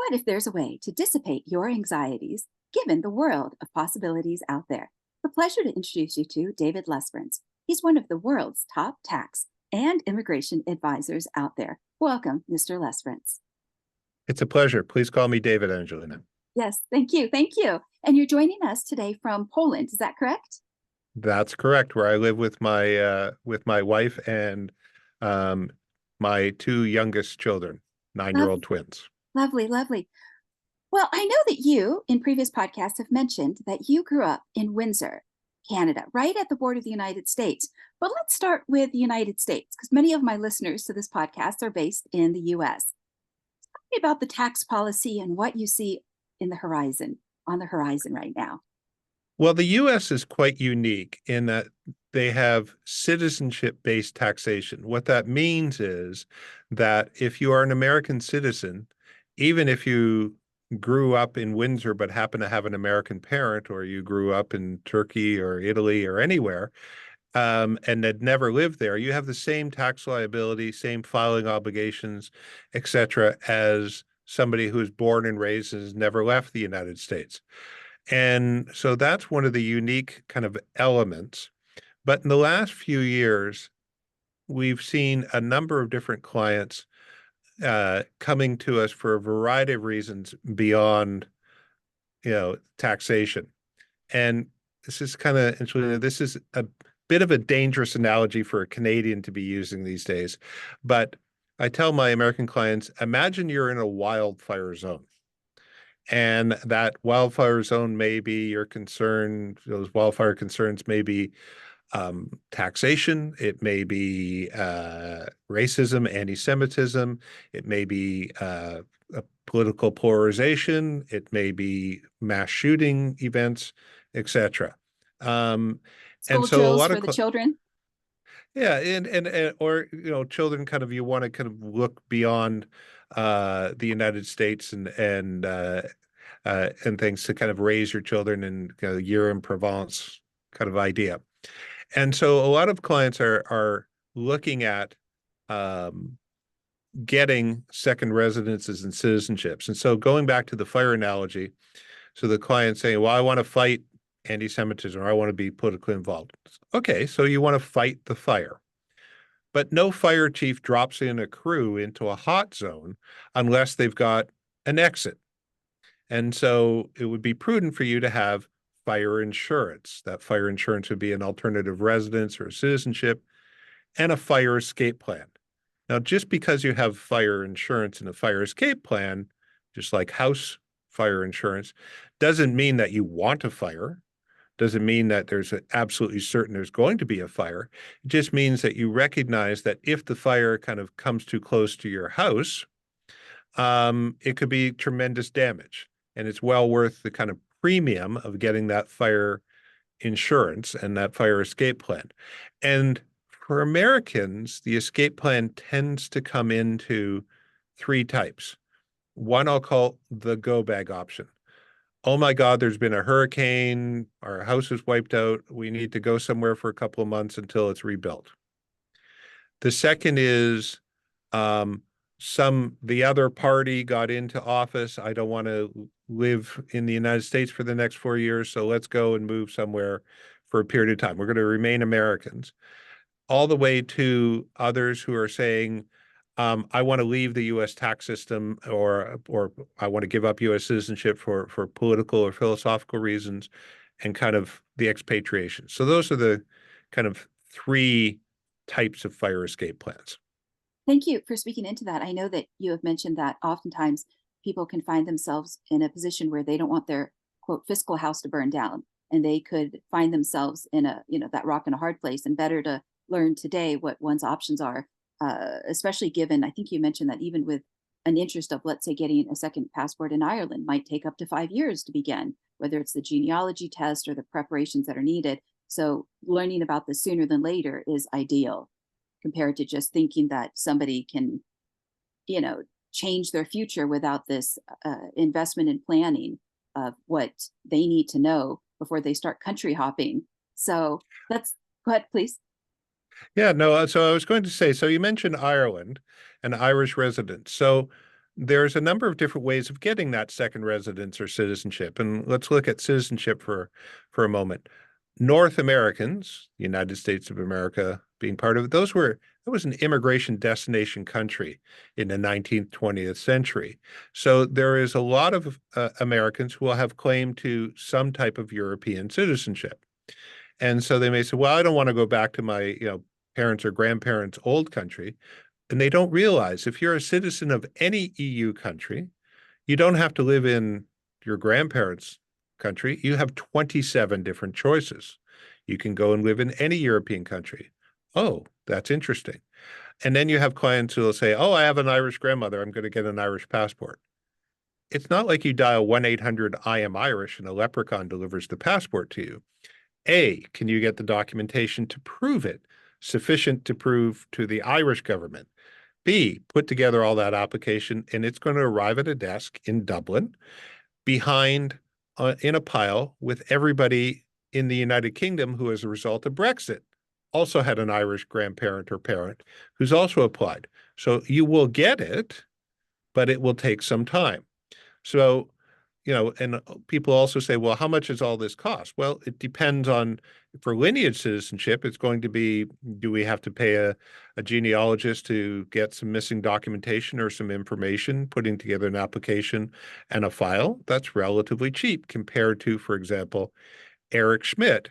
What if there's a way to dissipate your anxieties given the world of possibilities out there? The pleasure to introduce you to David Lesperance. He's one of the world's top tax and immigration advisors out there. Welcome, Mr. Lesperance. It's a pleasure. Please call me David, Angelina. Yes, thank you. Thank you. And you're joining us today from Poland. Is that correct? That's correct. Where I live with my wife and um, my two youngest children, 9-year-old Lov- twins. Lovely, lovely. Well, I know that you, in previous podcasts, have mentioned that you grew up in Windsor, Canada, right at the border of the United States. But let's start with the United States, because many of my listeners to this podcast are based in the US. Tell me about the tax policy and what you see on the horizon right now. Well, the U.S. is quite unique in that they have citizenship-based taxation. What that means is that if you are an American citizen, even if you grew up in Windsor but happen to have an American parent, or you grew up in Turkey or Italy or anywhere, and had never lived there, you have the same tax liability, same filing obligations, etc., as somebody who's born and raised and has never left the United States. And so that's one of the unique kind of elements. But in the last few years, we've seen a number of different clients coming to us for a variety of reasons beyond, taxation. And this is kind of interesting. This is a bit of a dangerous analogy for a Canadian to be using these days. But I tell my American clients, imagine you're in a wildfire zone. And that wildfire zone may be your concern, those wildfire concerns may be taxation, it may be racism, anti-Semitism, it may be a political polarization, it may be mass shooting events, etc. And School so a drills lot for of the children? yeah, and or children kind of, you want to kind of look beyond the United States and things to kind of raise your children in kind of year in Provence kind of idea. And so a lot of clients are looking at um, getting second residences and citizenships. And so going back to the fire analogy, so the client saying, well, I want to fight anti-Semitism, or I want to be politically involved. Okay, so you want to fight the fire. But no fire chief drops in a crew into a hot zone unless they've got an exit. And so it would be prudent for you to have fire insurance. That fire insurance would be an alternative residence or citizenship, and a fire escape plan. Now, just because you have fire insurance and a fire escape plan, just like house fire insurance, doesn't mean that you want a fire, doesn't mean that there's absolutely certain there's going to be a fire. It just means that you recognize that if the fire kind of comes too close to your house, it could be tremendous damage. And it's well worth the kind of premium of getting that fire insurance and that fire escape plan. And for Americans, the escape plan tends to come into three types. One I'll call the go bag option. Oh my God, there's been a hurricane, our house is wiped out, we need to go somewhere for a couple of months until it's rebuilt. The second is the other party got into office. I don't want to live in the United States for the next 4 years, so let's go and move somewhere for a period of time. We're going to remain Americans. All the way to others who are saying, I want to leave the U.S. tax system, or I want to give up U.S. citizenship for political or philosophical reasons, and kind of the expatriation. So those are the kind of three types of fire escape plans. Thank you for speaking into that. I know that you have mentioned that oftentimes people can find themselves in a position where they don't want their quote fiscal house to burn down, and they could find themselves in that rock and a hard place, and better to learn today what one's options are, especially given, I think you mentioned that even with an interest of, let's say, getting a second passport in Ireland might take up to 5 years to begin, whether it's the genealogy test or the preparations that are needed. So learning about this sooner than later is ideal, compared to just thinking that somebody can, change their future without this investment in planning of what they need to know before they start country hopping. So go ahead, please. Yeah, no, so I was going to say, so you mentioned Ireland and Irish residents. So there's a number of different ways of getting that second residence or citizenship. And let's look at citizenship for a moment. North Americans, United States of America being part of it, that was an immigration destination country in the 19th, 20th century. So there is a lot of Americans who will have claim to some type of European citizenship. And so they may say, well, I don't want to go back to my, parents or grandparents' old country. And they don't realize if you're a citizen of any EU country, you don't have to live in your grandparents' country. You have 27 different choices. You can go and live in any European country. Oh, that's interesting. And then you have clients who will say, oh, I have an Irish grandmother. I'm going to get an Irish passport. It's not like you dial 1-800 I am Irish and a leprechaun delivers the passport to you. A, can you get the documentation to prove it, sufficient to prove to the Irish government? B, put together all that application, and it's going to arrive at a desk in Dublin behind in a pile with everybody in the United Kingdom who, as a result of Brexit, also had an Irish grandparent or parent who's also applied. So you will get it, but it will take some time. So, and people also say, well, how much does all this cost? Well, it depends on, for lineage citizenship, it's going to be, do we have to pay a genealogist to get some missing documentation or some information, putting together an application and a file? That's relatively cheap compared to, for example, Eric Schmidt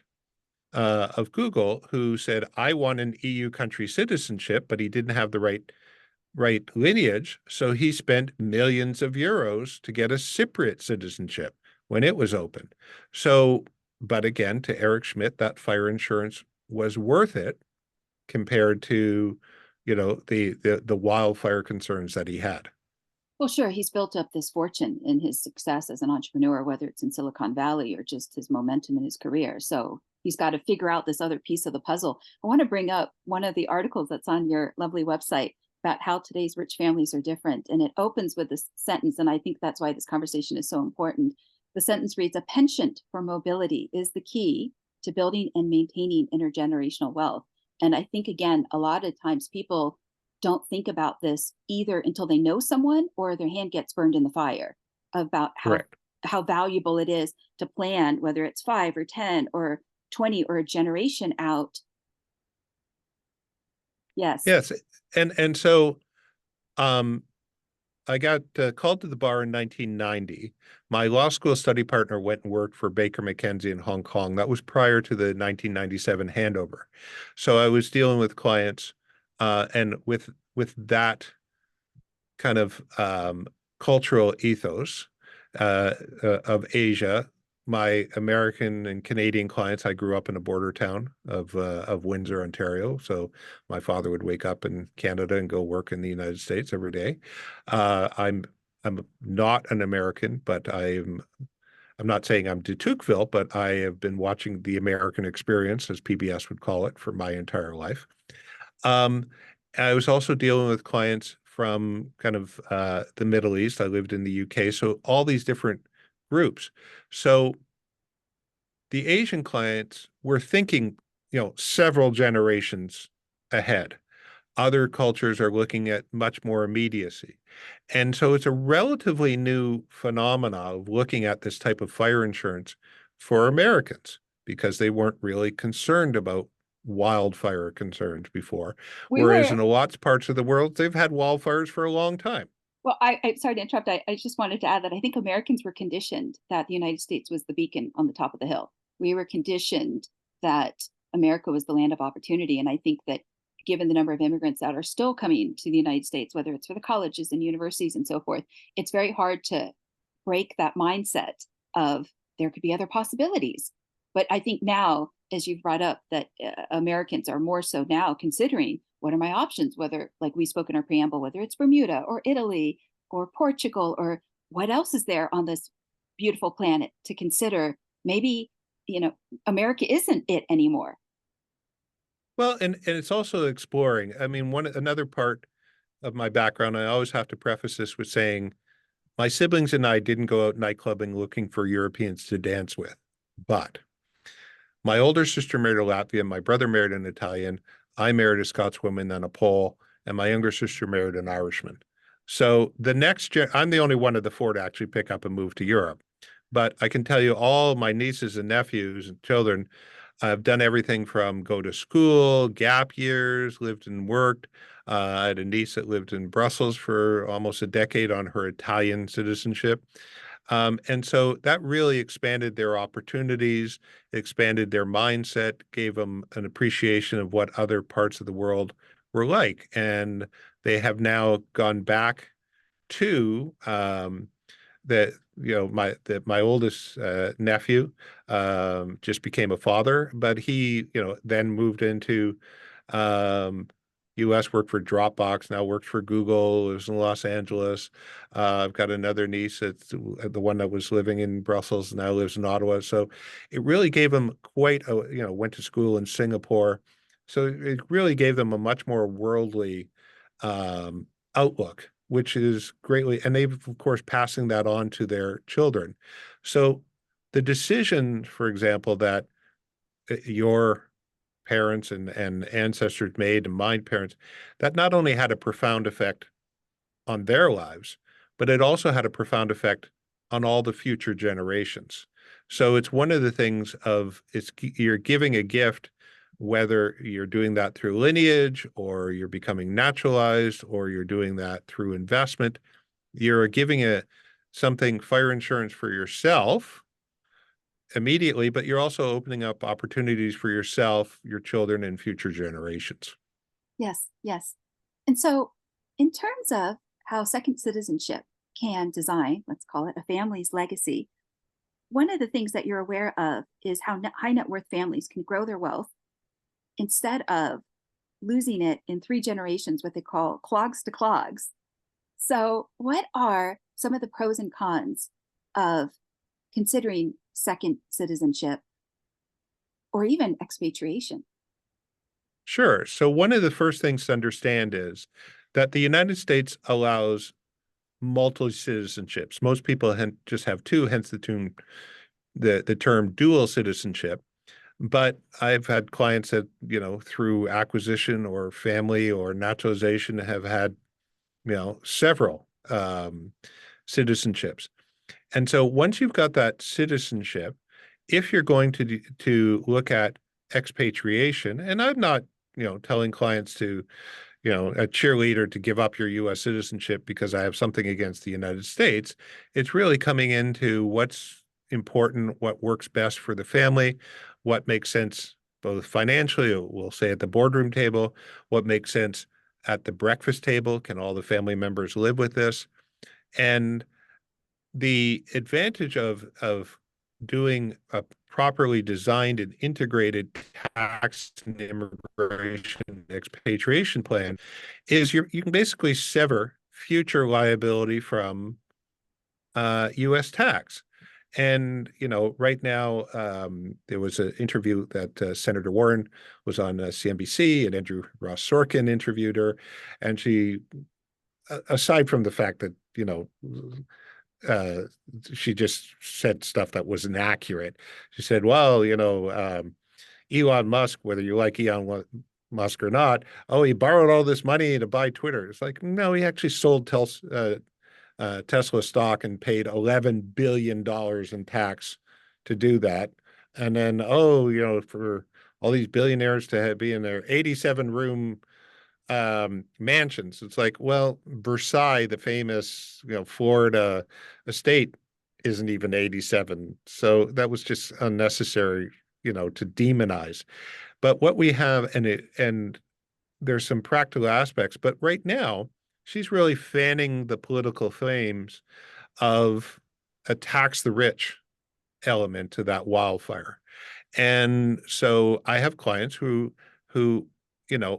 of Google, who said, I want an EU country citizenship, but he didn't have the right lineage. So he spent millions of euros to get a Cypriot citizenship when it was open. So, but again, to Eric Schmidt, that fire insurance was worth it compared to, the wildfire concerns that he had. Well, sure, he's built up this fortune in his success as an entrepreneur, whether it's in Silicon Valley or just his momentum in his career. So he's got to figure out this other piece of the puzzle. I want to bring up one of the articles that's on your lovely website about how today's rich families are different. And it opens with this sentence, and I think that's why this conversation is so important. The sentence reads, a penchant for mobility is the key to building and maintaining intergenerational wealth. And I think, again, a lot of times people don't think about this either until they know someone or their hand gets burned in the fire about Correct. how valuable it is to plan, whether it's 5 or 10 or 20 or a generation out. Yes. Yes. And so I got called to the bar in 1990. My law school study partner went and worked for Baker McKenzie in Hong Kong. That was prior to the 1997 handover. So I was dealing with clients, and with that kind of cultural ethos of Asia. My American and Canadian clients, I grew up in a border town of Windsor, Ontario. So my father would wake up in Canada and go work in the United States every day. I'm not an American, but I'm not saying I'm de Tocqueville, but I have been watching the American experience, as PBS would call it, for my entire life. I was also dealing with clients from kind of the Middle East. I lived in the UK, so all these different groups. So the Asian clients were thinking, several generations ahead. Other cultures are looking at much more immediacy. And so it's a relatively new phenomena of looking at this type of fire insurance for Americans because they weren't really concerned about wildfire concerns before. We Whereas in were, a lots of parts of the world, they've had wildfires for a long time. well, I'm sorry to interrupt. I just wanted to add that I think Americans were conditioned that the United States was the beacon on the top of the hill. We were conditioned that America was the land of opportunity. And I think that given the number of immigrants that are still coming to the United States, whether it's for the colleges and universities and so forth, it's very hard to break that mindset of there could be other possibilities. But I think now, as you've brought up, that Americans are more so now considering what are my options, whether, like we spoke in our preamble, whether it's Bermuda or Italy or Portugal or what else is there on this beautiful planet to consider. Maybe, America isn't it anymore. Well, and it's also exploring. I mean, another part of my background, I always have to preface this with saying my siblings and I didn't go out nightclubbing looking for Europeans to dance with, but my older sister married a Latvian, my brother married an Italian, I married a Scotswoman, then a Pole, and my younger sister married an Irishman. So the next gen, I'm the only one of the four to actually pick up and move to Europe. But I can tell you all my nieces and nephews and children, I've done everything from go to school, gap years, lived and worked. I had a niece that lived in Brussels for almost a decade on her Italian citizenship. And so that really expanded their opportunities, expanded their mindset, gave them an appreciation of what other parts of the world were like. And they have now gone back to that my oldest nephew just became a father, but he then moved into um, U.S. worked for Dropbox, now works for Google, lives in Los Angeles. I've got another niece that's the one that was living in Brussels, now lives in Ottawa. So it really gave him quite a went to school in Singapore. So it really gave them a much more worldly um, outlook, which is greatly, and they've, of course, passing that on to their children. So the decision, for example, that your parents and ancestors made and my parents, that not only had a profound effect on their lives, but it also had a profound effect on all the future generations. So it's one of the things of it's you're giving a gift, whether you're doing that through lineage or you're becoming naturalized or you're doing that through investment. You're giving a something fire insurance for yourself immediately, but you're also opening up opportunities for yourself, your children, and future generations. Yes, yes. And so, in terms of how second citizenship can design, let's call it a family's legacy, one of the things that you're aware of is how high net worth families can grow their wealth instead of losing it in three generations, what they call clogs to clogs. So, what are some of the pros and cons of considering second citizenship or even expatriation? Sure. So one of the first things to understand is that the United States allows multi-citizenships. Most people just have two, hence the term dual citizenship. But I've had clients that, through acquisition or family or naturalization have had, several citizenships. And so once you've got that citizenship, if you're going to look at expatriation, and I'm not, telling clients to, a cheerleader to give up your U.S. citizenship because I have something against the United States. It's really coming into what's important, what works best for the family, what makes sense both financially, we'll say at the boardroom table, what makes sense at the breakfast table. Can all the family members live with this? And the advantage of doing a properly designed and integrated tax and immigration expatriation plan is you can basically sever future liability from U.S. tax. And right now there was an interview that Senator Warren was on CNBC, and Andrew Ross Sorkin interviewed her, and she, aside from the fact that uh, she just said stuff that was inaccurate. She said, well, Elon Musk, whether you like Elon Musk or not, oh, he borrowed all this money to buy Twitter. It's like, no, he actually sold Tesla stock and paid $11 billion in tax to do that. And then, oh, for all these billionaires to be in their 87-room mansions. It's like, well, Versailles, the famous, Florida estate, isn't even 87. So that was just unnecessary, to demonize. But what we have, and there's some practical aspects, but right now, she's really fanning the political flames of a tax the rich element to that wildfire. And so I have clients who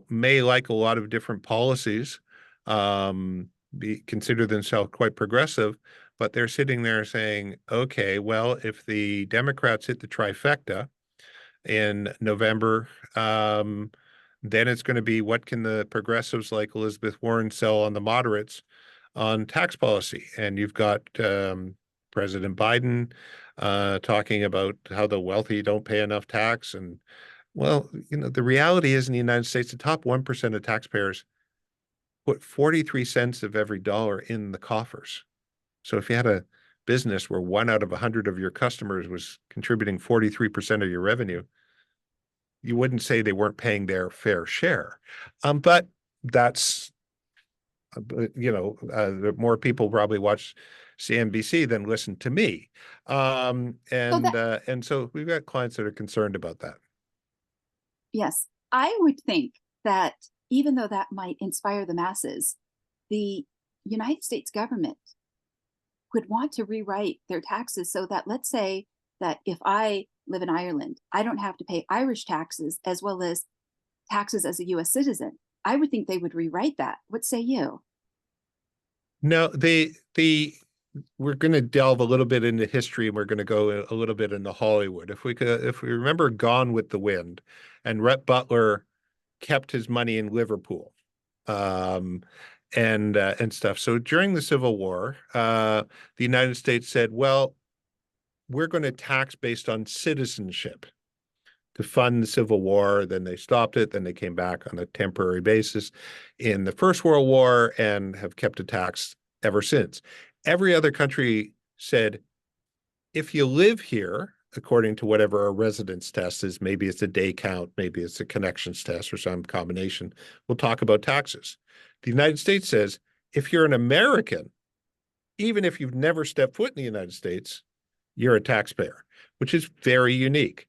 may like a lot of different policies, consider themselves quite progressive, but they're sitting there saying, okay, well, if the Democrats hit the trifecta in November, then it's going to be what can the progressives like Elizabeth Warren sell on the moderates on tax policy? And you've got President Biden talking about how the wealthy don't pay enough tax. And well, the reality is in the United States, the top 1% of taxpayers, put 43 cents of every dollar in the coffers. So if you had a business where 1 out of 100 of your customers was contributing 43% of your revenue, you wouldn't say they weren't paying their fair share. But that's, more people probably watch CNBC than listen to me. So that, And so we've got clients that are concerned about that. yes, I would think that even though that might inspire the masses, the United States government would want to rewrite their taxes so that, let's say that if I live in Ireland, I don't have to pay Irish taxes as well as taxes as a US citizen. I would think they would rewrite that. What say you? No, we're going to delve a little bit into history, and we're going to go a little bit into Hollywood. If we remember Gone with the Wind, and Rhett Butler kept his money in Liverpool, um, and stuff. So during the Civil War, the United States said, well, we're going to tax based on citizenship to fund the Civil War. Then they stopped it. Then they came back on a temporary basis in the First World War and have kept a tax ever since. Every other country said, if you live here, according to whatever a residence test is, maybe it's a day count, maybe it's a connections test or some combination, we'll talk about taxes. The United States says, if you're an American, even if you've never stepped foot in the United States, you're a taxpayer, which is very unique.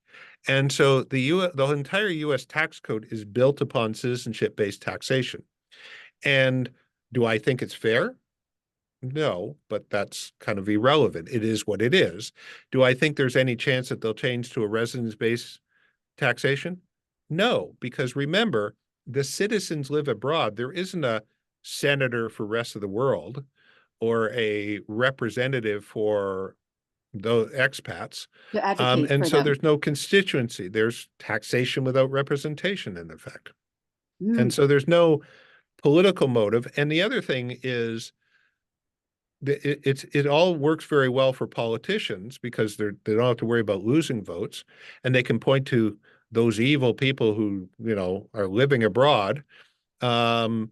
And so the entire US tax code is built upon citizenship-based taxation. And do I think it's fair? No, but that's kind of irrelevant. It is what it is. Do I think there's any chance that they'll change to a residence-based taxation? No, because remember, the citizens live abroad. There isn't a senator for rest of the world or a representative for the expats. To advocate And for so them. there's no constituency. There's taxation without representation, in effect. And Mm, so there's no political motive. And the other thing is, it all works very well for politicians because they don't have to worry about losing votes, and they can point to those evil people who are living abroad. Um,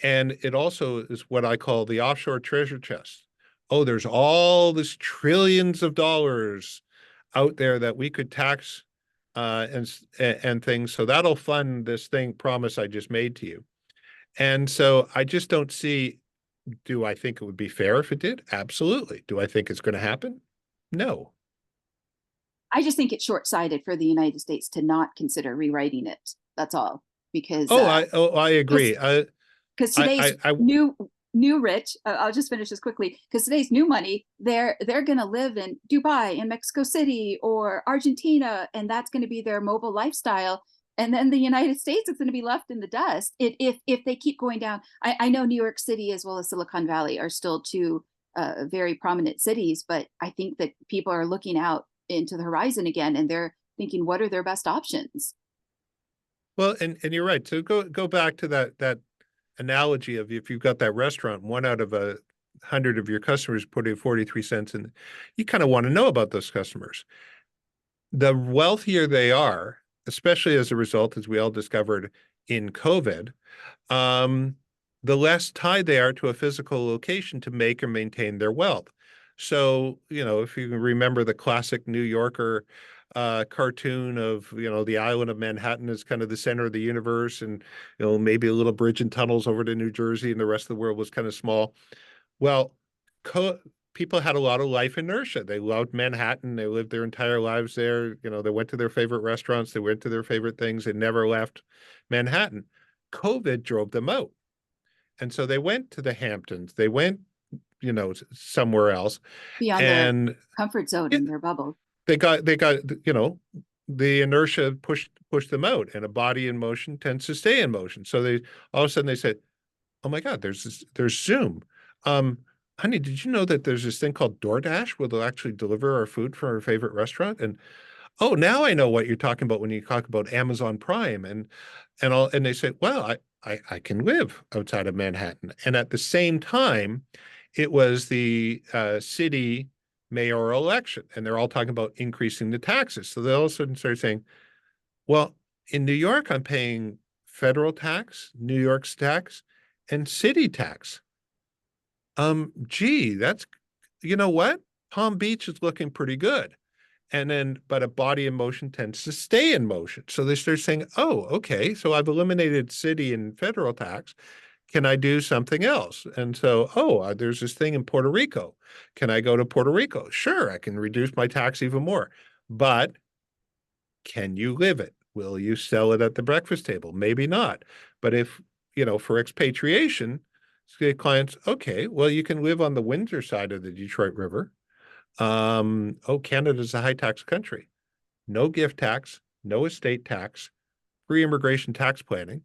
and it also is what I call the offshore treasure chest. Oh, there's all this trillions of dollars out there that we could tax and things. So that'll fund this thing promise I just made to you. And so I just don't see, do I think it would be fair if it did? Absolutely. Do I think it's going to happen? No. I just think it's short-sighted for the United States to not consider rewriting it. That's all. Because I agree. because I, today's I, new rich, I'll just finish this quickly, because today's new money, they're going to live in Dubai, in Mexico City, or Argentina, and that's going to be their mobile lifestyle. And then the United States is going to be left in the dust if they keep going down. I know New York City as well as Silicon Valley are still two very prominent cities, but I think that people are looking out into the horizon again, and they're thinking, what are their best options? well, and you're right. So go back to that analogy of, if you've got that restaurant, 1 out of 100 of your customers putting 43 cents in, you kind of want to know about those customers. The wealthier they are, especially as a result, as we all discovered in COVID, um, the less tied they are to a physical location to make or maintain their wealth. So, if you can remember the classic New Yorker cartoon of, the island of Manhattan is kind of the center of the universe, and, maybe a little bridge and tunnels over to New Jersey, and the rest of the world was kind of small. Well, people had a lot of life inertia. They loved Manhattan. They lived their entire lives there. They went to their favorite restaurants. They went to their favorite things. They never left Manhattan. COVID drove them out. And so they went to the Hamptons. They went, somewhere else. Beyond their And comfort zone it, in their bubble. they got, the inertia pushed them out, and a body in motion tends to stay in motion. So they all of a sudden they said, oh my God, there's Zoom. Um, Honey, did you know that there's this thing called DoorDash where they'll actually deliver our food from our favorite restaurant? And oh, now I know what you're talking about when you talk about Amazon Prime, and they say, well, I can live outside of Manhattan. And at the same time, it was the city mayoral election, and they're all talking about increasing the taxes. So they all of a sudden started saying, well, in New York, I'm paying federal tax, New York's tax, and city tax. Gee, that's, you know what? Palm Beach is looking pretty good. And then, but a body in motion tends to stay in motion. So they start saying, oh, okay, so I've eliminated city and federal tax. Can I do something else? And so, oh, there's this thing in Puerto Rico. Can I go to Puerto Rico? Sure, I can reduce my tax even more. But can you live it? Will you sell it at the breakfast table? Maybe not. But if, for expatriation, say clients, okay, well, you can live on the Windsor side of the Detroit River. Oh, Canada's a high tax country. No gift tax, no estate tax, free immigration tax planning,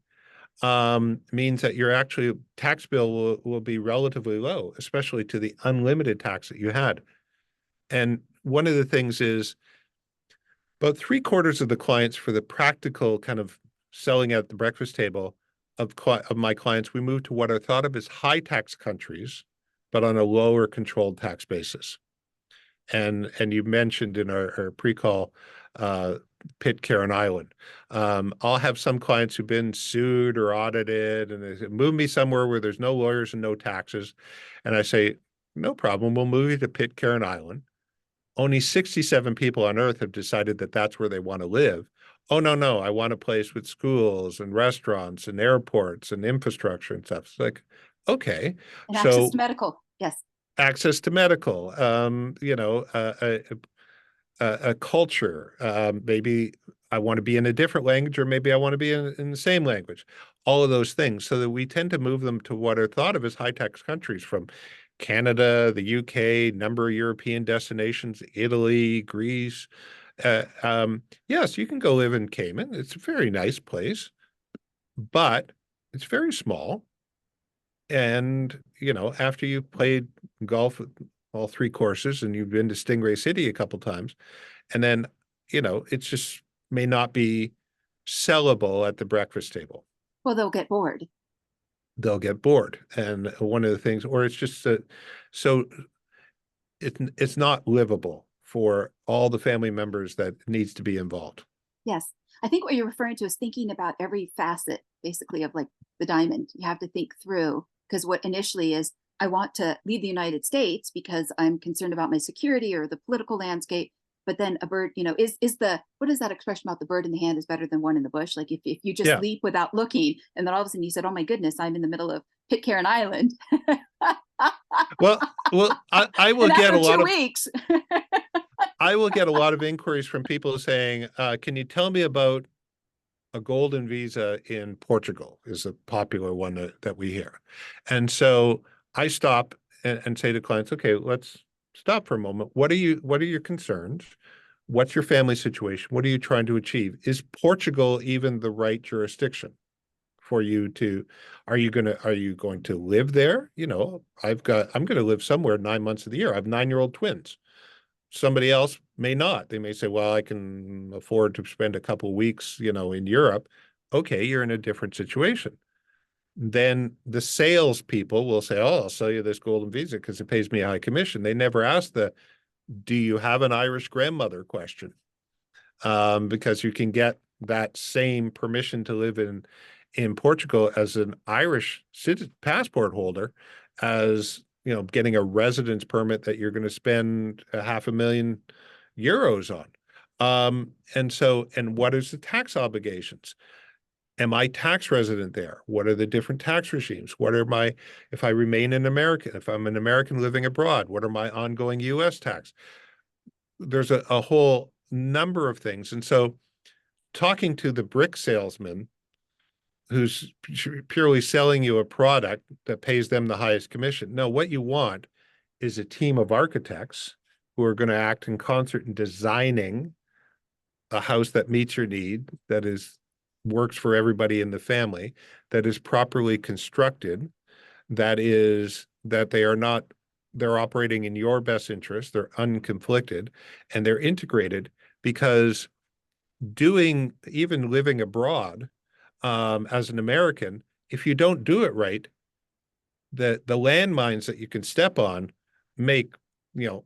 means that your actual tax bill will be relatively low, especially to the unlimited tax that you had. And one of the things is about 3/4 of the clients for the practical kind of selling at the breakfast table of my clients, we moved to what are thought of as high tax countries, but on a lower controlled tax basis. And you mentioned in our pre-call Pitcairn Island. I'll have some clients who've been sued or audited, and they say, move me somewhere where there's no lawyers and no taxes. And I say, no problem, we'll move you to Pitcairn Island. Only 67 people on Earth have decided that that's where they want to live. Oh, no, no, I want a place with schools and restaurants and airports and infrastructure and stuff. It's like, okay, And access so to medical. Yes. access to medical, a culture. Maybe I want to be in a different language, or maybe I want to be in the same language. All of those things, so that we tend to move them to what are thought of as high tax countries, from Canada, the UK, number of European destinations, Italy, Greece. Yes, you can go live in Cayman. It's a very nice place, but it's very small. And, after you've played golf all three courses and you've been to Stingray City a couple times, and then, it's just may not be sellable at the breakfast table. Well, they'll get bored. They'll get bored. And one of the things, or it's just so it's not livable for all the family members that needs to be involved. Yes. I think what you're referring to is thinking about every facet, basically, of like the diamond. You have to think through, because what initially is, I want to leave the United States because I'm concerned about my security or the political landscape. But then a bird, what is that expression about the bird in the hand is better than one in the bush? Like if you just Yeah. leap without looking, and then all of a sudden you said, oh my goodness, I'm in the middle of Pitcairn Island. Well, I will and get after a lot 2 of weeks. I will get a lot of inquiries from people saying, can you tell me about a golden visa in Portugal is a popular one that we hear. And so I stop and say to clients, okay, let's stop for a moment. What are your concerns? What's your family situation? What are you trying to achieve? Is Portugal even the right jurisdiction for you to, are you going to live there? I'm going to live somewhere 9 months of the year. I have 9-year-old twins. Somebody else may not. They may say, well, I can afford to spend a couple of weeks, in Europe. Okay, you're in a different situation. Then the sales people will say, oh, I'll sell you this golden visa because it pays me a high commission. They never ask do you have an Irish grandmother question? Because you can get that same permission to live in Portugal as an Irish passport holder as getting a residence permit that you're going to spend €500,000 on. And what is the tax obligations? Am I tax resident there? What are the different tax regimes? If I remain an American, if I'm an American living abroad, what are my ongoing US tax? There's a whole number of things. And so talking to the brick salesman who's purely selling you a product that pays them the highest commission. No, what you want is a team of architects who are going to act in concert in designing a house that meets your need, that works for everybody in the family, that is properly constructed, that they're operating in your best interest, they're unconflicted, and they're integrated, because even living abroad, as an American, if you don't do it right, the landmines that you can step on make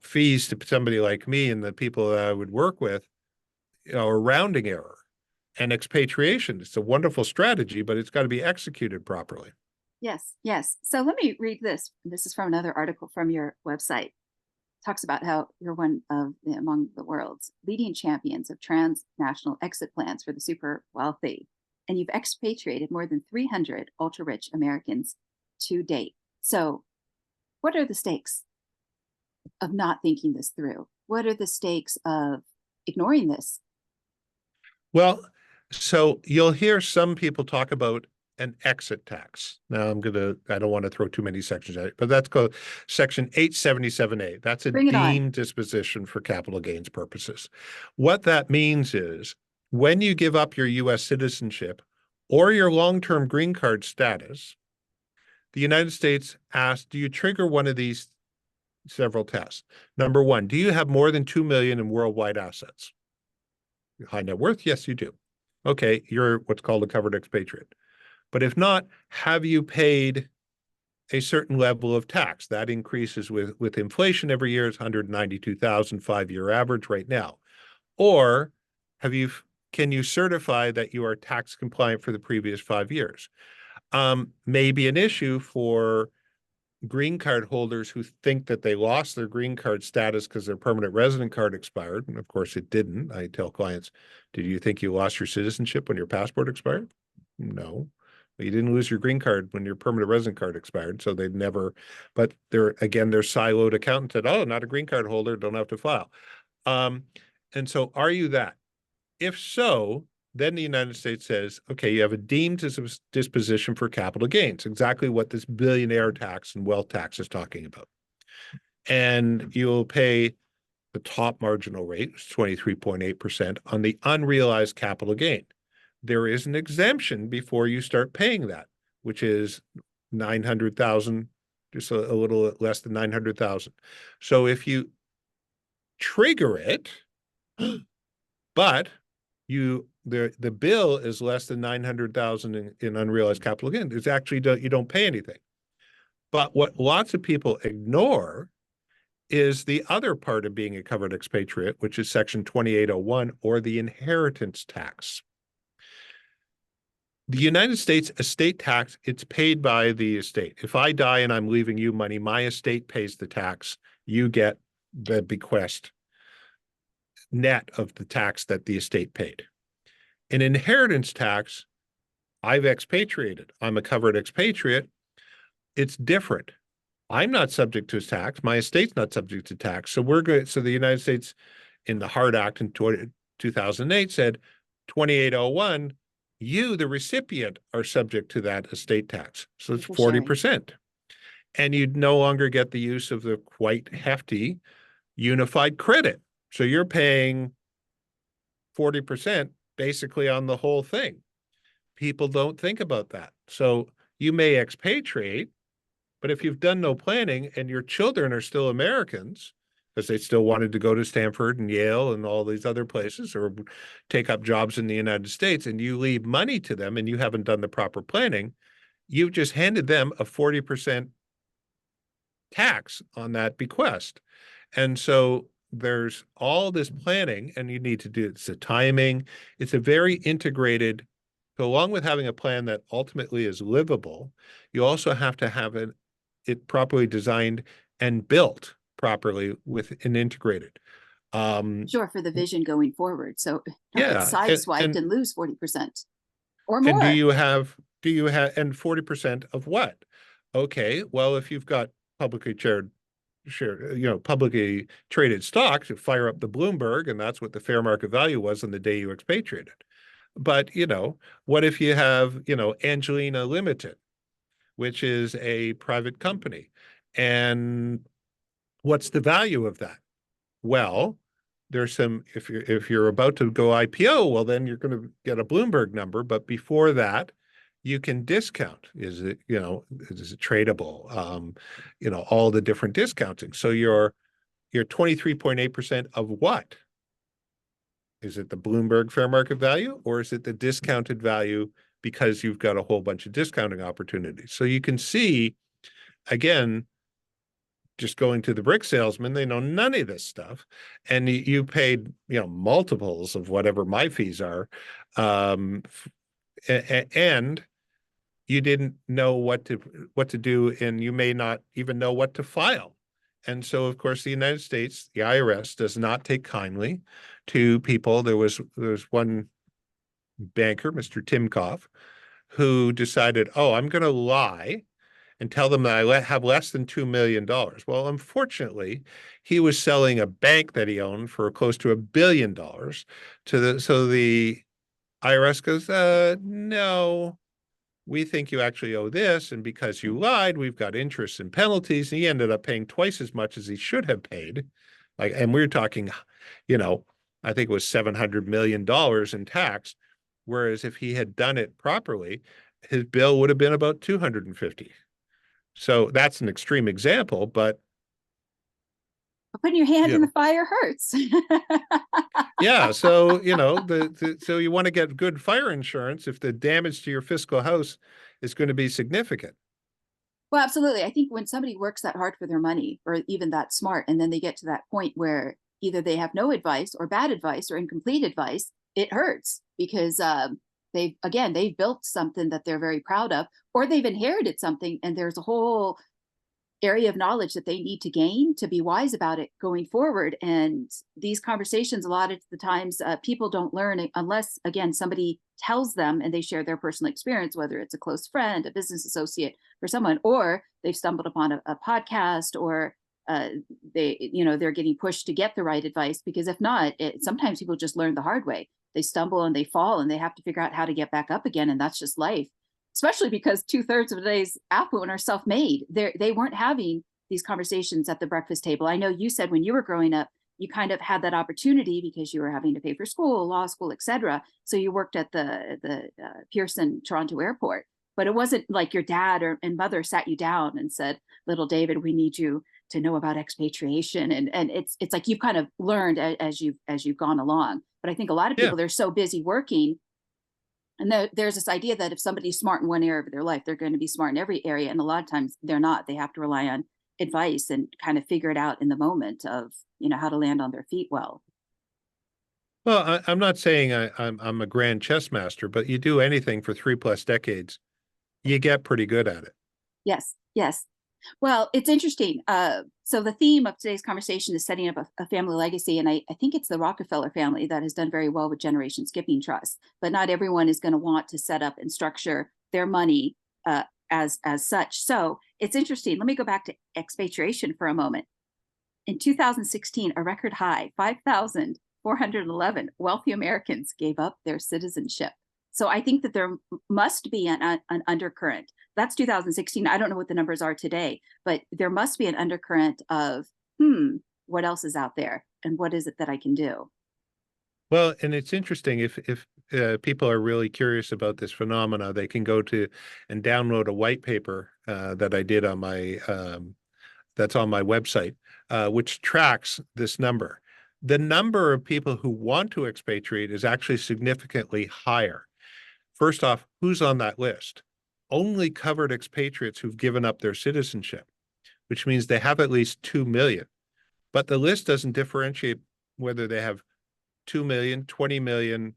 fees to somebody like me and the people that I would work with, a rounding error. And expatriation, it's a wonderful strategy, but it's got to be executed properly. Yes, yes. So let me read this. This is from another article from your website. Talks about how you're one of among the world's leading champions of transnational exit plans for the super wealthy, and you've expatriated more than 300 ultra rich Americans to date. So, what are the stakes of not thinking this through? What are the stakes of ignoring this? Well, so you'll hear some people talk about an exit tax. Now I don't want to throw too many sections at it, but that's called section 877A. That's a Bring it on. deemed disposition for capital gains purposes. What that means is when you give up your US citizenship or your long-term green card status, the United States asks, do you trigger one of these several tests? Number one, do you have more than 2 million in worldwide assets? High net worth? Yes, you do. Okay, you're what's called a covered expatriate. But if not, have you paid a certain level of tax? That increases with inflation every year. It's 192,000 5-year average right now. Or have you can you certify that you are tax compliant for the previous 5 years? May be an issue for green card holders who think that they lost their green card status because their permanent resident card expired. And of course it didn't. I tell clients, did you think you lost your citizenship when your passport expired? No. You didn't lose your green card when your permanent resident card expired. So they'd never, but they're siloed accountant said, oh, not a green card holder, don't have to file. And so are you that? If so, then the United States says, okay, you have a deemed disposition for capital gains, exactly what this billionaire tax and wealth tax is talking about. And you'll pay the top marginal rate, 23.8%, on the unrealized capital gain. There is an exemption before you start paying that, which is 900,000, just a little less than 900,000. So if you trigger it, but the bill is less than 900,000 in unrealized capital gain, it's actually you don't pay anything. But what lots of people ignore is the other part of being a covered expatriate, which is section 2801, or the inheritance tax. The United States estate tax, it's paid by the estate. If I die and I'm leaving you money, my estate pays the tax. You get the bequest net of the tax that the estate paid. An inheritance tax, I've expatriated. I'm a covered expatriate. It's different. I'm not subject to tax. My estate's not subject to tax. So we're good. So the United States in the HART Act in 2008 said 2801, you, the recipient, are subject to that estate tax. So it's 40%. And you'd no longer get the use of the quite hefty unified credit. So you're paying 40% basically on the whole thing. People don't think about that. So you may expatriate, but if you've done no planning and your children are still Americans, because they still wanted to go to Stanford and Yale and all these other places or take up jobs in the United States, and you leave money to them and you haven't done the proper planning, you've just handed them a 40% tax on that bequest. And so there's all this planning, and you need to do it's a timing. It's a very integrated. So along with having a plan that ultimately is livable, you also have to have it properly designed and built properly with an integrated. Sure, for the vision going forward. So don't get Yeah, sideswiped and lose 40% or and more. do you have and 40% of what? Okay, well, if you've got publicly publicly traded stocks, you fire up the Bloomberg, and that's what the fair market value was on the day you expatriated. But, what if you have, Angelina Limited, which is a private company? And what's the value of that? Well, there's some, if you're about to go IPO, well, then you're going to get a Bloomberg number. But before that, you can discount. Is it tradable? All the different discounting. So you're 23.8% of what? Is it the Bloomberg fair market value, or is it the discounted value because you've got a whole bunch of discounting opportunities? So you can see, again, just going to the brick salesman, they know none of this stuff. And you paid, multiples of whatever my fees are. And you didn't know what to do, and you may not even know what to file. And so, of course, the United States, the IRS, does not take kindly to people. There was one banker, Mr. Timkoff, who decided, oh, I'm going to lie and tell them that I have less than $2 million. Well, unfortunately, he was selling a bank that he owned for close to $1 billion so the IRS goes, no, we think you actually owe this. And because you lied, we've got interest and penalties. And he ended up paying twice as much as he should have paid. And we're talking, I think it was $700 million in tax. Whereas if he had done it properly, his bill would have been about 250. So that's an extreme example, but putting your hand you in the know, fire hurts. yeah. So so you want to get good fire insurance if the damage to your fiscal house is going to be significant. Well, absolutely. I think when somebody works that hard for their money, or even that smart, and then they get to that point where either they have no advice or bad advice or incomplete advice, it hurts because they've built something that they're very proud of, or they've inherited something, and there's a whole area of knowledge that they need to gain to be wise about it going forward. And these conversations, a lot of the times, people don't learn unless, again, somebody tells them and they share their personal experience, whether it's a close friend, a business associate, or someone, or they've stumbled upon a podcast, or they're getting pushed to get the right advice. Because if not, sometimes people just learn the hard way. They stumble and they fall and they have to figure out how to get back up again. And that's just life, especially because 2/3 of today's affluent are self-made. They weren't having these conversations at the breakfast table. I know you said when you were growing up, you kind of had that opportunity because you were having to pay for school, law school, etc. So you worked at the Pearson Toronto Airport, but it wasn't like your dad and mother sat you down and said, "Little David, we need you to know about expatriation." And it's like you've kind of learned as you've gone along. But I think a lot of Yeah. people, they're so busy working, and there's this idea that if somebody's smart in one area of their life, they're going to be smart in every area. And a lot of times they're not. They have to rely on advice and kind of figure it out in the moment of, how to land on their feet well. Well, I'm not saying I'm a grand chess master, but you do anything for 3+ decades, you get pretty good at it. Yes, yes. Well, it's interesting. So the theme of today's conversation is setting up a family legacy. And I think it's the Rockefeller family that has done very well with generation skipping trusts. But not everyone is going to want to set up and structure their money as such. So it's interesting. Let me go back to expatriation for a moment. In 2016, a record high, 5,411 wealthy Americans gave up their citizenship. So I think that there must be an undercurrent. That's 2016. I don't know what the numbers are today, but there must be an undercurrent of, what else is out there? And what is it that I can do? Well, and it's interesting if people are really curious about this phenomena, they can go to and download a white paper that I did on my that's on my website, which tracks this number. The number of people who want to expatriate is actually significantly higher. First off, who's on that list? Only covered expatriates who've given up their citizenship, which means they have at least 2 million. But the list doesn't differentiate whether they have 2 million, 20 million,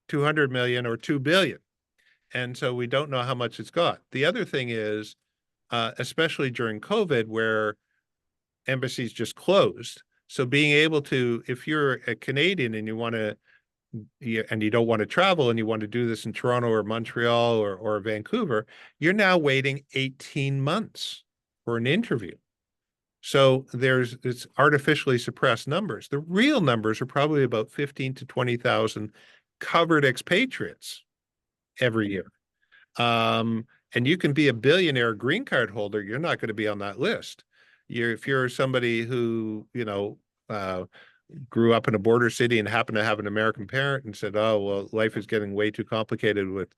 200 million, or 2 billion. And so we don't know how much it's got. The other thing is, especially during COVID, where embassies just closed. So being able to, if you're a Canadian and you don't want to travel and you want to do this in Toronto or Montreal or Vancouver, you're now waiting 18 months for an interview. So it's artificially suppressed numbers. The real numbers are probably about 15 to 20,000 covered expatriates every year. And you can be a billionaire green card holder, you're not going to be on that list. If you're somebody who, grew up in a border city and happened to have an American parent and said, "Oh, well, life is getting way too complicated with,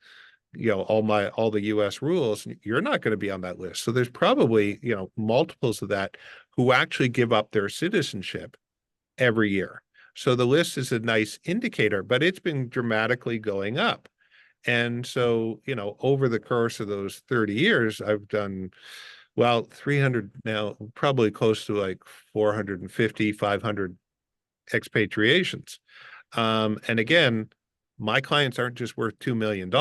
all the US rules," you're not going to be on that list. So there's probably, multiples of that who actually give up their citizenship every year. So the list is a nice indicator, but it's been dramatically going up. And so, over the course of those 30 years, I've done, 300 now, probably close to like 450, 500 expatriations. And again, my clients aren't just worth $2 million.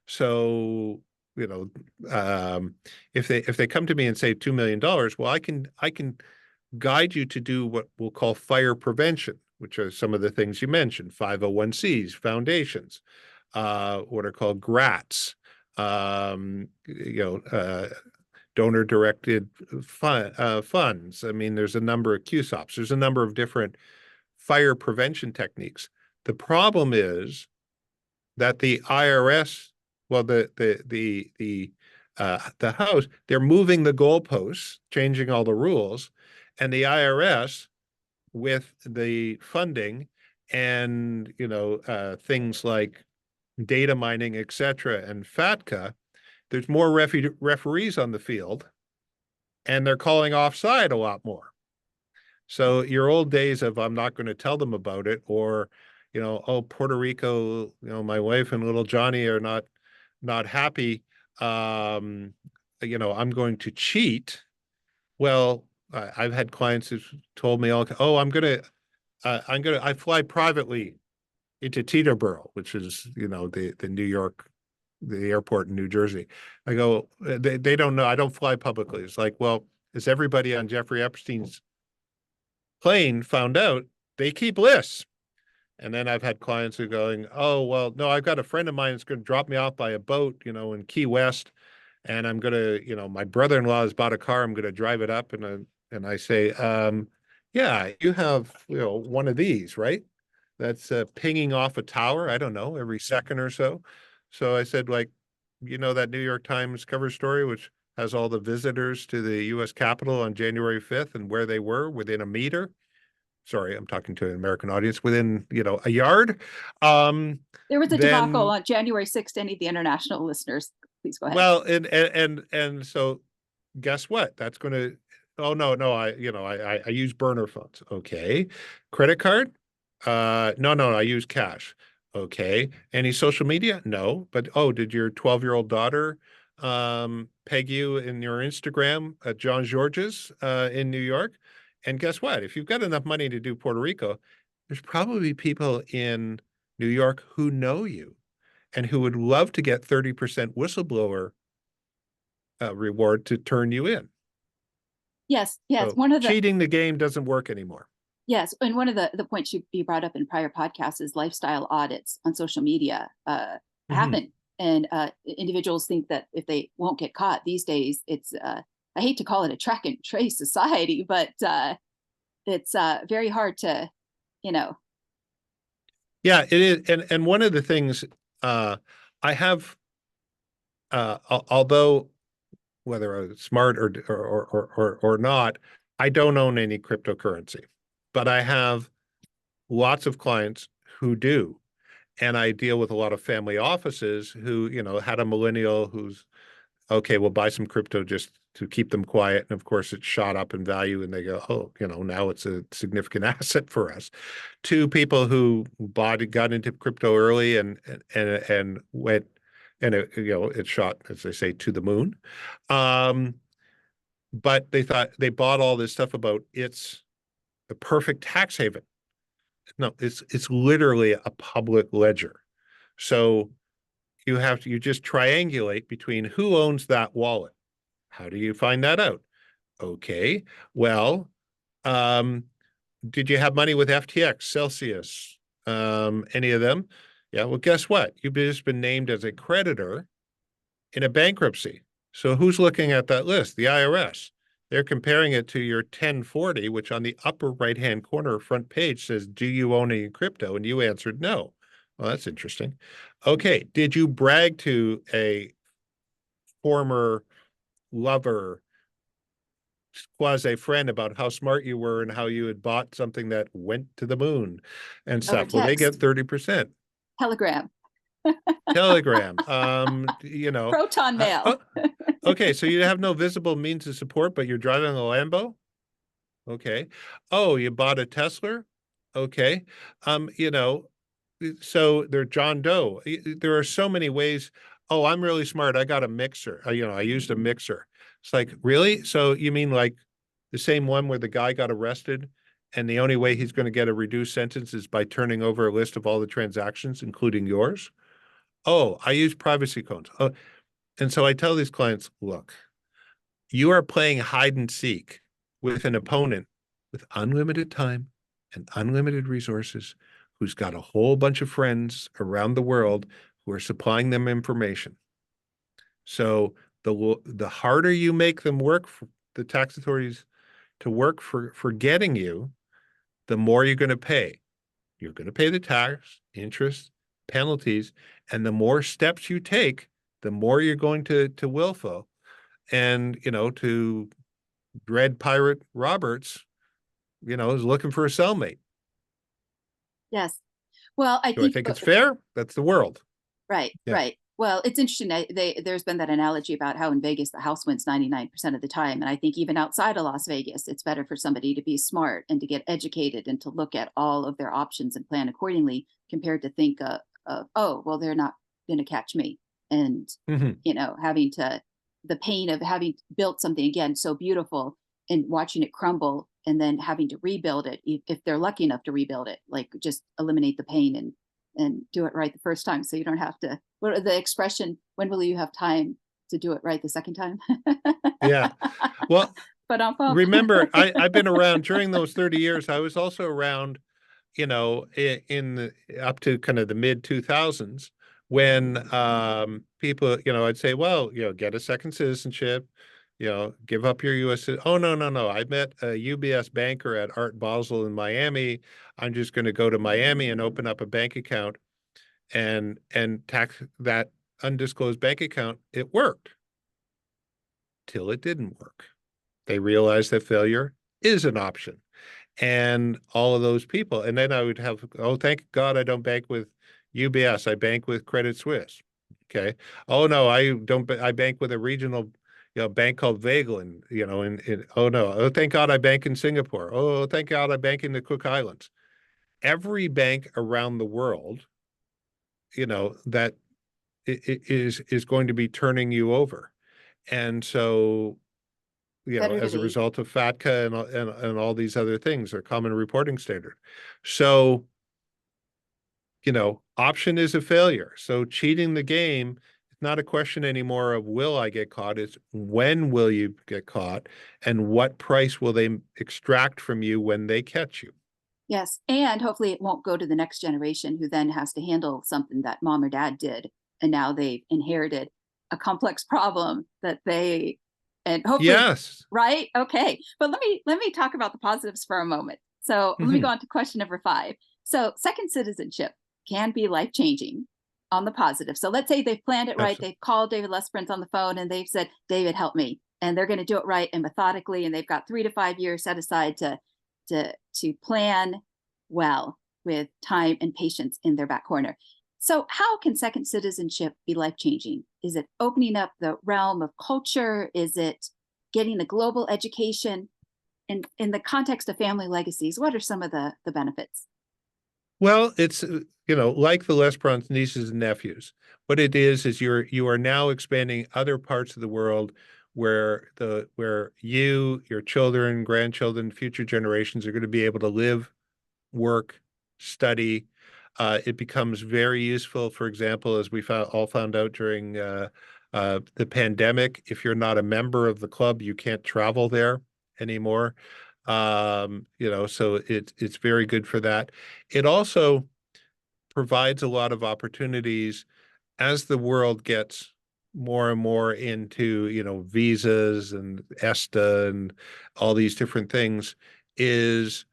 So if they come to me and say $2 million, well, I can guide you to do what we'll call fire prevention, which are some of the things you mentioned: 501(c)s, foundations, what are called grants, donor-directed funds. I mean, there's a number of QSOPs. There's a number of different fire prevention techniques. The problem is that the IRS, well, the House, they're moving the goalposts, changing all the rules, and the IRS, with the funding and things like data mining, et cetera, and FATCA, there's more referees on the field, and they're calling offside a lot more. So your old days of I'm not going to tell them about it, or oh, Puerto Rico, my wife and little Johnny are not happy. I'm going to cheat. Well, I've had clients who've told me, oh, I fly privately into Teterboro, which is, the New York, the airport in New Jersey. I go, they don't know. I don't fly publicly. It's like, well, as everybody on Jeffrey Epstein's plane found out, they keep lists. And then I've had clients who are going, oh, well, no, I've got a friend of mine that's going to drop me off by a boat, in Key West. And I'm going to, my brother-in-law has bought a car. I'm going to drive it up. And I say, yeah, you have, one of these, right? That's pinging off a tower. I don't know, every second or so. So I said, like, that New York Times cover story, which has all the visitors to the U.S. Capitol on January 5th and where they were within a meter. Sorry, I'm talking to an American audience, within, a yard. There was a debacle Then, on January 6th. Any of the international listeners, please go ahead. well, and so guess what? That's going to, oh, no, I use burner phones. Okay. Credit card? No, I use cash. Okay. Any social media? No. But, oh, did your 12-year-old daughter peg you in your Instagram at John George's in New York? And guess what? If you've got enough money to do Puerto Rico, there's probably people in New York who know you and who would love to get 30% whistleblower reward to turn you in. Yes. So cheating the game doesn't work anymore. Yes, and one of the points you brought up in prior podcasts is lifestyle audits on social media happen, and individuals think that if they won't get caught these days, it's I hate to call it a track and trace society, but it's very hard to, Yeah, it is, and one of the things I have, although whether I'm smart or not, I don't own any cryptocurrency, but I have lots of clients who do. And I deal with a lot of family offices who, had a millennial who's, okay, we'll buy some crypto just to keep them quiet. And of course, it shot up in value and they go, oh, now it's a significant asset for us. To people who got into crypto early and went, and it shot, as they say, to the moon. But they thought they bought all this stuff about it's the perfect tax haven. No, it's literally a public ledger. So you just triangulate between who owns that wallet. How do you find that out? Okay, well, did you have money with FTX, Celsius, any of them? Yeah, well, guess what? You've just been named as a creditor in a bankruptcy. So who's looking at that list? The IRS. They're comparing it to your 1040, which on the upper right-hand corner front page says, do you own any crypto? And you answered no. Well, that's interesting. Okay, did you brag to a former lover, quasi friend, about how smart you were and how you had bought something that went to the moon and stuff? Well, they get 30%. Telegram. Telegram. Proton mail. Okay, so you have no visible means of support, but you're driving a Lambo? Okay. Oh, you bought a Tesla? Okay. So they're John Doe. There are so many ways. Oh, I'm really smart. I got a mixer. I used a mixer. It's like, really? So you mean like the same one where the guy got arrested and the only way he's going to get a reduced sentence is by turning over a list of all the transactions, including yours? Oh, I use privacy codes. Oh, And so I tell these clients, look, you are playing hide and seek with an opponent with unlimited time and unlimited resources, who's got a whole bunch of friends around the world who are supplying them information. So the harder you make them work for the tax authorities to work for getting you, the more you're going to pay. You're going to pay the tax, interest, penalties, and the more steps you take, the more you're going to willful. And, to Dread Pirate Roberts, is looking for a cellmate. Yes. Well, I Do I think think it's fair? That's the world. right, Yeah. right. Well, it's interesting. There's been that analogy about how in Vegas the house wins 99% of the time, and I think even outside of Las Vegas, it's better for somebody to be smart and to get educated and to look at all of their options and plan accordingly, compared to think of oh, well, they're not going to catch me, and Mhm. having to the pain of having built something again so beautiful and watching it crumble and then having to rebuild it if they're lucky enough to rebuild it, like just eliminate the pain and do it right the first time, so you don't have to, what the expression, when will you have time to do it right the second time? Yeah. Well, But remember, I've been around during those 30 years. I was also around, in the, up to kind of the mid 2000s, when people, I'd say, well, get a second citizenship, give up your US. Oh, no, no, no. I met a UBS banker at Art Basel in Miami. I'm just going to go to Miami and open up a bank account and tax that undisclosed bank account. It worked till it didn't work. They realized that failure is an option. And all of those people. And then I would have, oh, thank God I don't bank with UBS. I bank with Credit Suisse. Okay. Oh no, I don't. I bank with a regional, bank called Vageland. Oh no. Oh, thank God I bank in Singapore. Oh, thank God I bank in the Cook Islands. Every bank around the world, that is going to be turning you over. And so, better to as a be. result of FATCA and all these other things, or common reporting standard. So, option is a failure. So cheating the game, it's not a question anymore of will I get caught? It's when will you get caught, and what price will they extract from you when they catch you? Yes, and hopefully it won't go to the next generation who then has to handle something that mom or dad did, and now they've inherited a complex problem that they, and hopefully, Yes. right? Okay, but let me talk about the positives for a moment. So let me go Mhm. on to question number 5. So second citizenship can be life changing on the positive. So let's say they've planned it right. Absolutely. They've called David Lesperance on the phone and they've said, David, help me. And they're going to do it right and methodically. And they've got 3 to 5 years set aside to plan well with time and patience in their back corner. So how can second citizenship be life changing? Is it opening up the realm of culture? Is it getting a global education? And in the context of family legacies, what are some of the benefits? Well, it's like the Lesperance nieces and nephews. What it is you are now expanding other parts of the world where you, your children, grandchildren, future generations are going to be able to live, work, study. It becomes very useful, for example, as we all found out during the pandemic. If you're not a member of the club, you can't travel there anymore. So it's very good for that. It also provides a lot of opportunities as the world gets more and more into, visas and ESTA and all these different things, is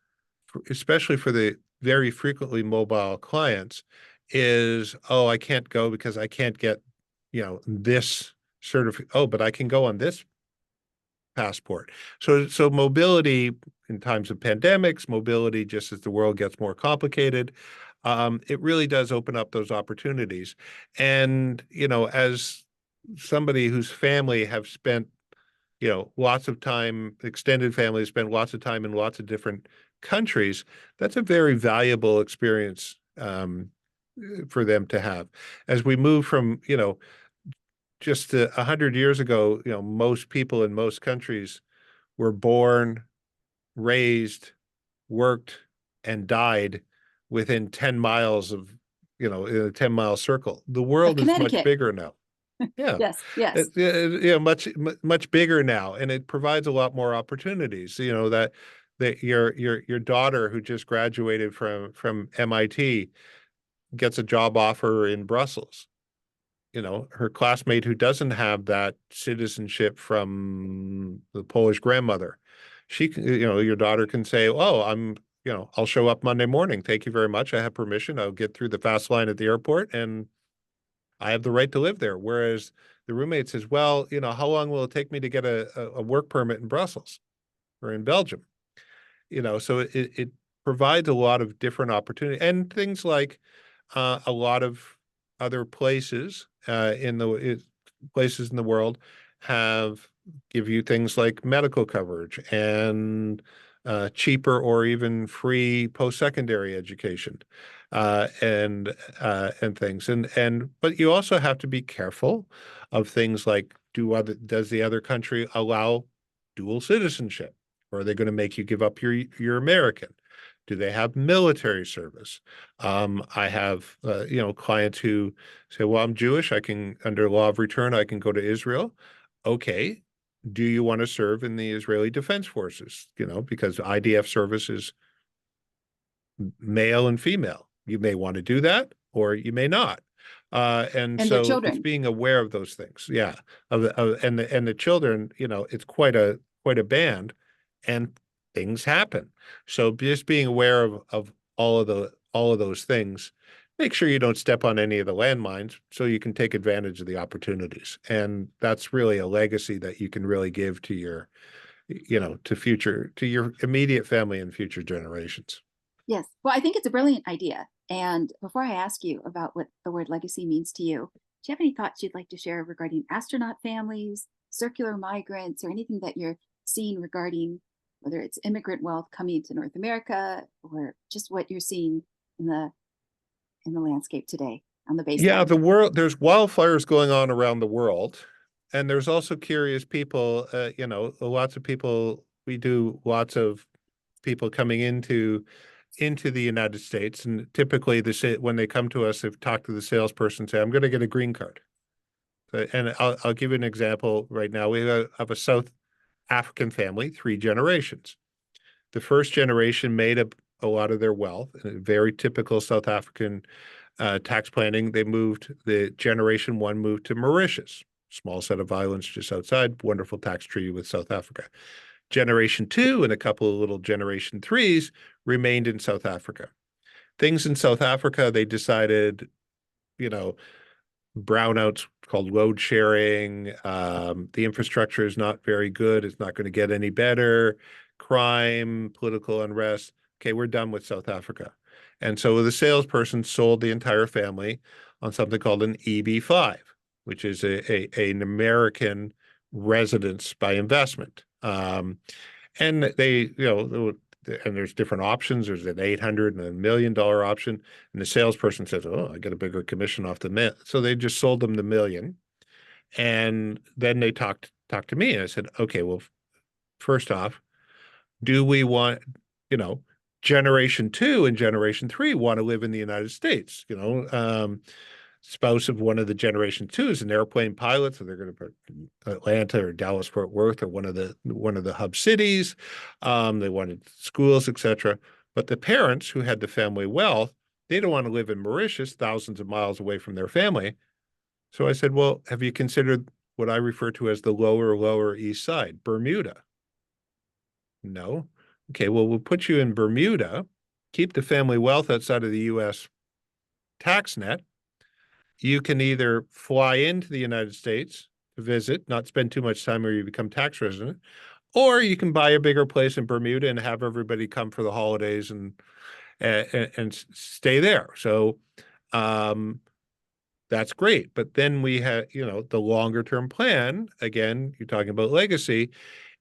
especially for the very frequently mobile clients, is, oh, I can't go because I can't get, this certificate. Oh, but I can go on this passport. So mobility in times of pandemics, mobility just as the world gets more complicated, it really does open up those opportunities. And, as somebody whose family have spent, lots of time, extended families spend lots of time in lots of different countries, that's a very valuable experience for them to have. As we move from, just 100 years ago, most people in most countries were born, raised, worked, and died within 10 miles of, in a 10-mile circle. The Of world is much Connecticut. bigger now. Yeah. Yes, yes. Much bigger now, and it provides a lot more opportunities. That your daughter who just graduated from MIT gets a job offer in Brussels. Her classmate who doesn't have that citizenship from the Polish grandmother, your daughter can say, "Oh, I'll show up Monday morning. Thank you very much. I have permission. I'll get through the fast line at the airport, and I have the right to live there." Whereas the roommate says, "Well, how long will it take me to get a work permit in Brussels or in Belgium?" So it provides a lot of different opportunity and things like a lot of other places places in the world have give you things like medical coverage and cheaper or even free post-secondary education and things but you also have to be careful of things like does the other country allow dual citizenship, or are they going to make you give up your American? Do they have military service? I have, clients who say, "Well, I'm Jewish. I can, under law of return, I can go to Israel." Okay. Do you want to serve in the Israeli Defense Forces? Because IDF service is male and female. You may want to do that, or you may not. And And their so it's children. being aware of those things. Yeah. And the children, it's quite a band, and things happen. So just being aware of all of those things, make sure you don't step on any of the landmines so you can take advantage of the opportunities. And that's really a legacy that you can really give to to your immediate family and future generations. Yes. Well, I think it's a brilliant idea. And before I ask you about what the word legacy means to you, do you have any thoughts you'd like to share regarding astronaut families, circular migrants, or anything that you're seeing regarding whether it's immigrant wealth coming to North America or just what you're seeing in the landscape today on the Yeah, baseline? there's wildfires going on around the world, and there's also curious people, lots of people, we do lots of people coming into the United States, and typically when they come to us, they've talked to the salesperson, say, "I'm going to get a green card." And I'll give you an example right now. We have a South African family, 3 generations. The first generation made a lot of their wealth, very typical South African tax planning. The generation one moved to Mauritius, small set of islands just outside, wonderful tax treaty with South Africa. Generation two and a couple of little generation threes remained in South Africa. Things in South Africa, they decided, you know, brownouts called load sharing. The infrastructure is not very good. It's not going to get any better. Crime, political unrest. Okay, we're done with South Africa. And so the salesperson sold the entire family on something called an EB-5, which is an American residence by investment. And and there's different options. There's an 800 and $1 million option. And the salesperson says, "Oh, I get a bigger commission off the million." So they just sold them the million. And then they talked to me, and I said, "Okay, well, first off, do we want, you know, generation two and generation three want to live in the United States? Spouse of one of the generation two is an airplane pilot, so they're going to put Atlanta or Dallas Fort Worth or one of the hub cities. They wanted schools, etc. But the parents who had the family wealth, they don't want to live in Mauritius, thousands of miles away from their family. So I said, "Well, have you considered what I refer to as the lower East Side, Bermuda?" No. Okay, well, we'll put you in Bermuda, keep the family wealth outside of the U.S. tax net. You can either fly into the United States to visit, not spend too much time where you become tax resident, or you can buy a bigger place in Bermuda and have everybody come for the holidays and stay there. So um, that's great. But then we have, the longer term plan, again, you're talking about legacy,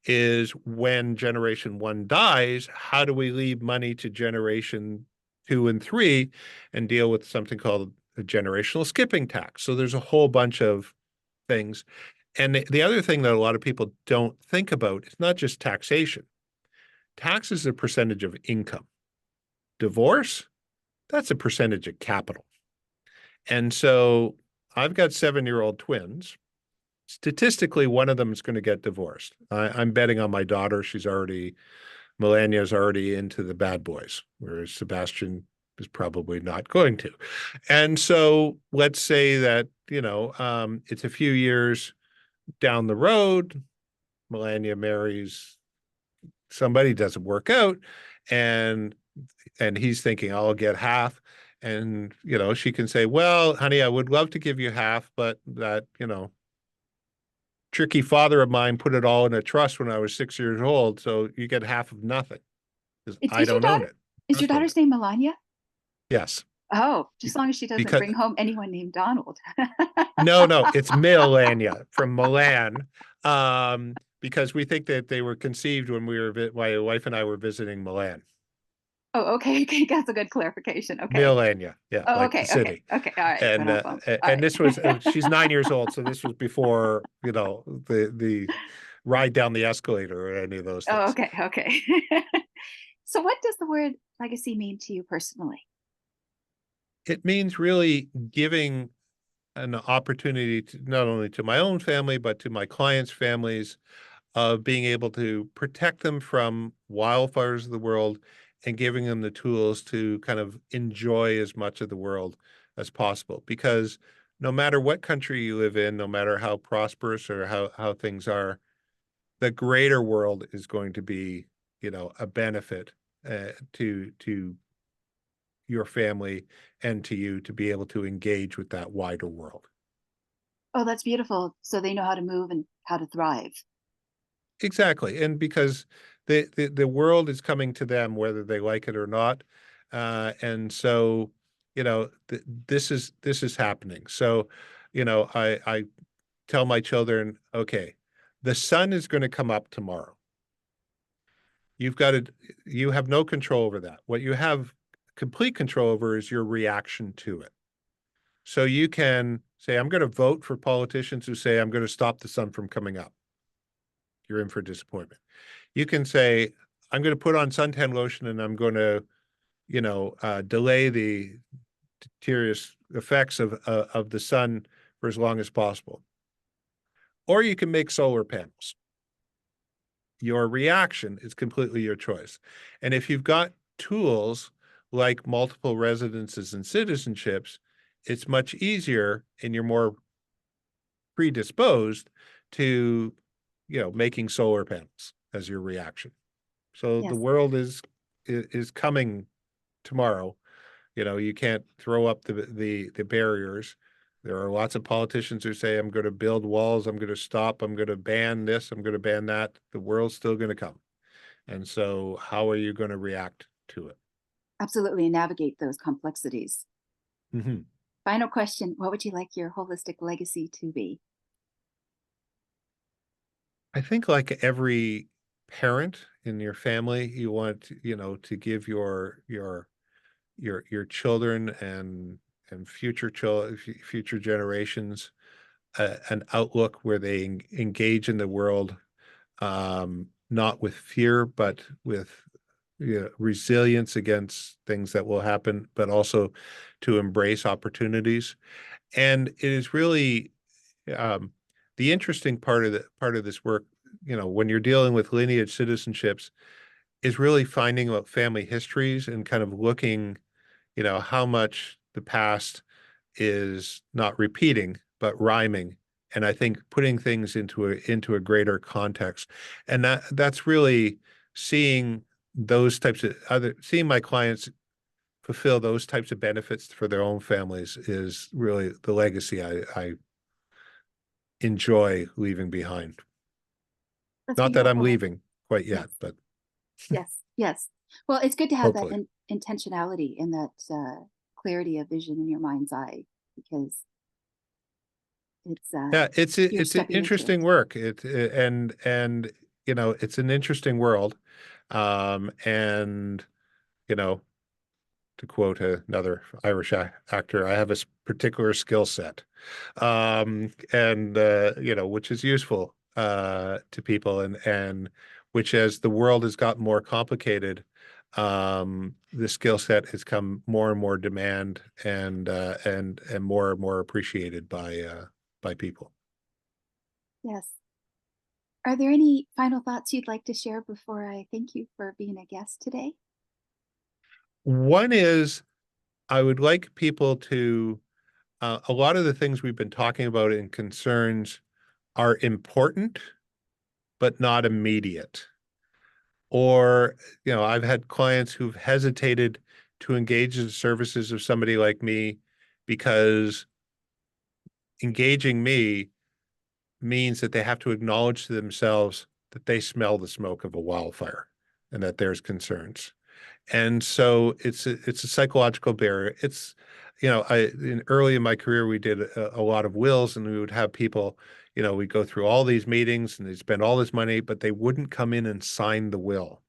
is when generation one dies, how do we leave money to generation two and three and deal with something called a generational skipping tax? So there's a whole bunch of things. And the other thing that a lot of people don't think about is not just taxation. Tax is a percentage of income. Divorce, that's a percentage of capital. And so I've got 7-year-old twins. Statistically, one of them is going to get divorced. I'm betting on my daughter. Melania's already into the bad boys, whereas Sebastian is probably not going to. And so let's say that, it's a few years down the road, Melania marries somebody, doesn't work out, and he's thinking, I'll get half. And, she can say, well, honey, I would love to give you half, but that, tricky father of mine put it all in a trust when I was 6 years old. So you get half of nothing because I Is your don't own daughter, it. is your Trust owns daughter's it. name Melania? Yes. Oh, just as long as she doesn't Because bring home anyone named Donald. no, it's Melania from Milan. Because we think that they were conceived when my wife and I were visiting Milan. Oh, okay. Okay. That's a good clarification. Okay. Melania, yeah, Oh, like the okay. Okay. city. Okay. All right. So And no uh, phone. All and right. this was she's 9 years old, so this was before the ride down the escalator or any of those Oh, things. okay. Okay. So what does the word legacy mean to you personally? It means really giving an opportunity to not only to my own family but to my clients' families of being able to protect them from wildfires of the world and giving them the tools to kind of enjoy as much of the world as possible. Because no matter what country you live in, no matter how prosperous or how things are, the greater world is going to be, a benefit to your family and to you to be able to engage with that wider world. Oh, that's beautiful. So they know how to move and how to thrive. Exactly. And because the world is coming to them, whether they like it or not. And so, this is happening. So, I tell my children, okay, the sun is going to come up tomorrow. You have no control over that. What you have complete control over is your reaction to it. So you can say, I'm going to vote for politicians who say I'm going to stop the sun from coming up. You're in for disappointment. You can say, I'm going to put on suntan lotion and I'm going to, delay the deleterious effects of the sun for as long as possible. Or you can make solar panels. Your reaction is completely your choice. And if you've got tools like multiple residences and citizenships, it's much easier and you're more predisposed to, making solar panels as your reaction. So the Yes. world is coming tomorrow. You can't throw up the barriers. There are lots of politicians who say, I'm going to build walls, I'm going to stop, I'm going to ban this, I'm going to ban that. The world's still going to come. And so how are you going to react to it? Absolutely. And navigate those complexities. Mm-hmm. Final question. What would you like your holistic legacy to be? I think like every parent in your family, you want, to give your children and future generations an outlook where they engage in the world, not with fear, but with, resilience against things that will happen, but also to embrace opportunities. And it is really um, the interesting part of this work, when you're dealing with lineage citizenships, is really finding out family histories and kind of looking, how much the past is not repeating, but rhyming. And I think putting things into a greater context. And that's really seeing seeing my clients fulfill those types of benefits for their own families is really the legacy I enjoy leaving behind. That's Not that I'm beautiful. leaving quite Yes. yet, but Yes. Yes. Well, it's good to have that hopefully. intentionality and that clarity of vision in your mind's eye because it's Yeah, you're it's an stepping into it. interesting work. And it's an interesting world. And you know, to quote another Irish actor, I have a particular skill set, and which is useful to people, and which as the world has gotten more complicated, the skill set has come more and more demand and more appreciated by people. Yes. Are there any final thoughts you'd like to share before I thank you for being a guest today? One is I would like people to, a lot of the things we've been talking about in concerns are important, but not immediate. Or, I've had clients who've hesitated to engage in the services of somebody like me because engaging me means that they have to acknowledge to themselves that they smell the smoke of a wildfire and that there's concerns. And so it's a psychological barrier. It's, early in my career, we did a lot of wills, and we would have people, we go through all these meetings and they spend all this money, but they wouldn't come in and sign the will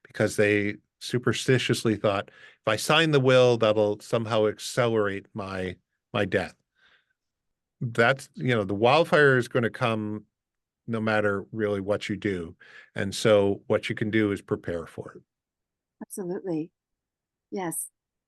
because they superstitiously thought, if I sign the will, that'll somehow accelerate my death. That's, the wildfire is going to come no matter really what you do. And so what you can do is prepare for it. Absolutely. Yes.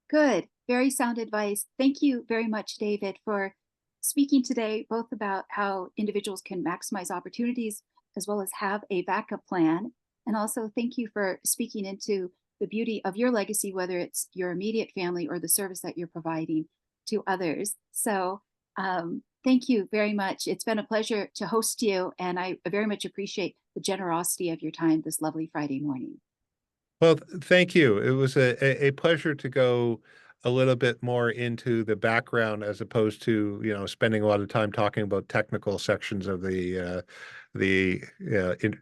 Good. Very sound advice. Thank you very much, David, for speaking today, both about how individuals can maximize opportunities as well as have a backup plan. And also thank you for speaking into the beauty of your legacy, whether it's your immediate family or the service that you're providing to others. So thank you very much. It's been a pleasure to host you, and I very much appreciate the generosity of your time this lovely Friday morning. Well, thank you. It was a pleasure to go a little bit more into the background as opposed to, spending a lot of time talking about technical sections of the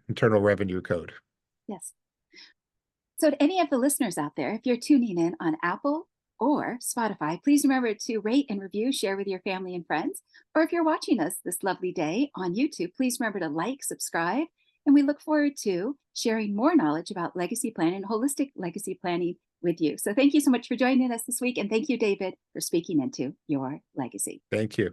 Internal Revenue Code. Yes. So to any of the listeners out there, if you're tuning in on Apple or Spotify, please remember to rate and review, share with your family and friends. Or if you're watching us this lovely day on YouTube, please remember to like, subscribe, and we look forward to sharing more knowledge about legacy planning and holistic legacy planning with you. So thank you so much for joining us this week. And thank you, David, for speaking into your legacy. Thank you.